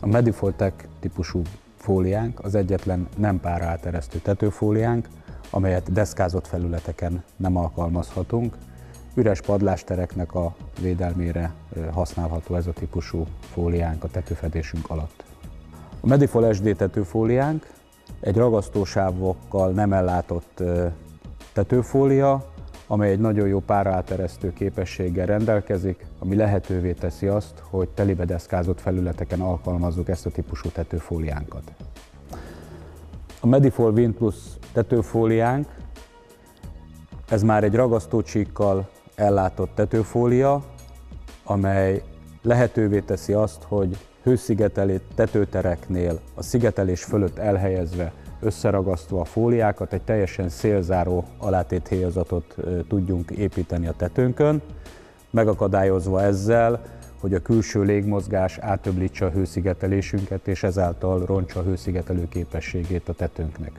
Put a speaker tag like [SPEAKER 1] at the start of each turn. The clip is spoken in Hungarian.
[SPEAKER 1] A Medifoltech típusú fóliánk az egyetlen nem páraáteresztő tetőfóliánk, amelyet deszkázott felületeken nem alkalmazhatunk. Üres padlástereknek a védelmére használható ez a típusú fóliánk a tetőfedésünk alatt. A Medifol SD tetőfóliánk egy ragasztósávokkal nem ellátott tetőfólia, amely egy nagyon jó páraáteresztő képességgel rendelkezik, ami lehetővé teszi azt, hogy telibe deszkázott felületeken alkalmazzuk ezt a típusú tetőfóliánkat. A Medifol Windplus tetőfóliánk, ez már egy ragasztócsíkkal ellátott tetőfólia, amely lehetővé teszi azt, hogy hőszigetelő tetőtereknél a szigetelés fölött elhelyezve, összeragasztva a fóliákat egy teljesen szélzáró alátéthéjazatot tudjunk építeni a tetőnkön, megakadályozva ezzel, hogy a külső légmozgás átöblítse a hőszigetelésünket, és ezáltal rontsa a hőszigetelő képességét a tetőnknek.